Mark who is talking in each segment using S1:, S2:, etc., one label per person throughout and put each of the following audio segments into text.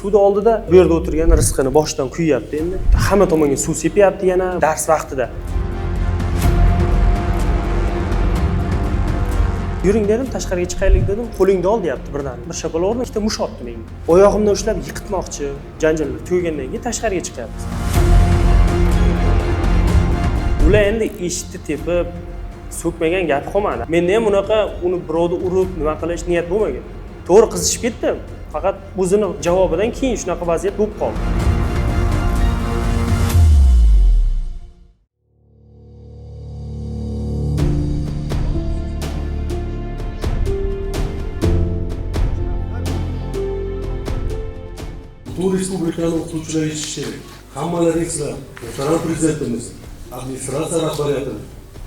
S1: suvni oldida bu yerda o'tirgan rizqini boshidan quyyapti. Endi hamma tomonga suv sepyapti yana dars vaqtida. Yuring dedim, tashqariga chiqaylik dedim. Qo'lingni ol deyapti birdan. Bir shapaloq urdi, ikkita mush otdi menga. Oyog'imdan ushlab yiqitmoqchi. Janjallar tugagandan keyin tashqariga chiqyapti. Ular endi eshitdi tepib, so'kmagan gap qolmadi. Menda ham unaqa uni birovni urib, nima qilish niyat bo'lmagan. To'g'ri qizishib ketdim. Faqat o'zini javobidan keyin shunaqa vaziyat bo'lib qoldi.
S2: Bu respublikani o'qituvchilar yetishi kerak. Hammalaringizlar, muhtaram prezidentimiz, administratsiya rahbariyati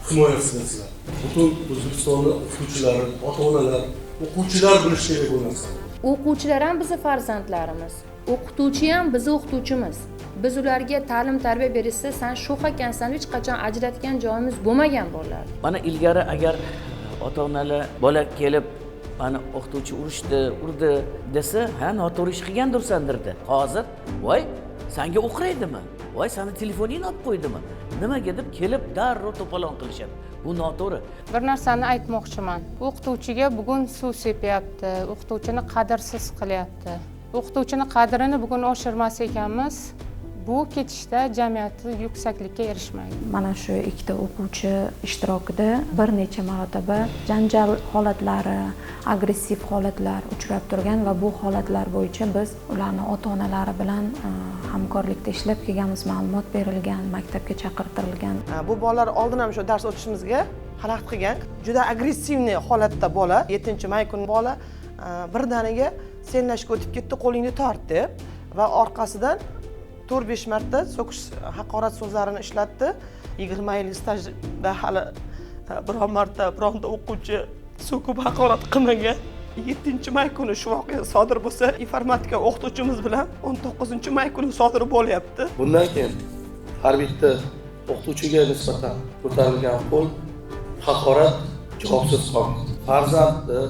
S2: himoyasidasizlar. Butun O'zbekistonning o'qituvchilari, ota-onalar, o'quvchilar bilishi kerak bu narsani.
S3: O'quvchilar ham bizning farzandlarimiz. O'qituvchi ham bizning o'qituvchimiz. Biz ularga ta'lim-tarbiya berishsa, sen sho'x ekansan, hech qachon ajratgan joyimiz bo'lmagan bolalar.
S4: Mana ilgari agar ota-onalar bola kelib mana o'qituvchi urdi desa, ha, noto'g'ri ish qilgandirsandirdi. Hozir, voy, senga o'qiraydimi? Voy, seni telefoningni olib qo'ydimi? Nimaga deb kelib darrov to'polon qilishadi. Bu noto'g'ri.
S5: Bir narsani aytmoqchiman. O'qituvchiga bugun suv sepyapti, o'qituvchini qadrsiz qilyapti. O'qituvchini qadrini bugun oshirmas ekanmiz, bu ketishda jamiyatni yuksaklikka erishmaydi.
S6: Mana shu ikkita o'quvchi ishtirokida bir necha marotaba janjal holatlari, agressiv holatlar uchrab turgan va bu holatlar bo'yicha biz ularni ota-onalari bilan hamkorlikda ishlab kelganmiz, ma'lumot berilgan, maktabga chaqirtirilgan.
S7: Bu bolalar oldin ham shu dars o'tishimizga xalaqit qilgan. Juda agressivniy holatda bola, 7-may kuni bola birdaniga senlashga o'tib ketdi, qo'lingni tort deb va orqasidan 4-5 marta so'kish, haqorat so'zlarini ishlatdi. 20 yil stajda hali biron marta bironta o'quvchi so'kib haqorat qilmagan. 7-may kuni shu voqea sodir bo'lsa, informatika o'qituvchimiz bilan 19-may kuni sodir bo'lyapti.
S2: Bundan keyin har bitta o'qituvchiga nisbatan ko'tarilgan qo'l haqorat javobsiz qolmaydi. Farzandni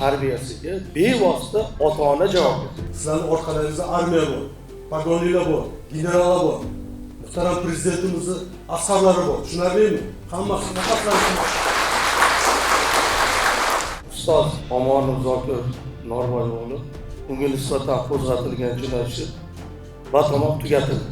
S2: tarbiyasiga bevosita ota-ona javobgar. Sizlarning orqalaringizda armiya bor, pagoniylar bor, generallar bor, muhtaram prezidentimizni askarlari bor. Tushunarlimi? Hammasi nafaqat Ustoz Omonov Zokir Norboyev unga nisbatan qo'zg'atilgan jinoyat ishi batamom tugatildi.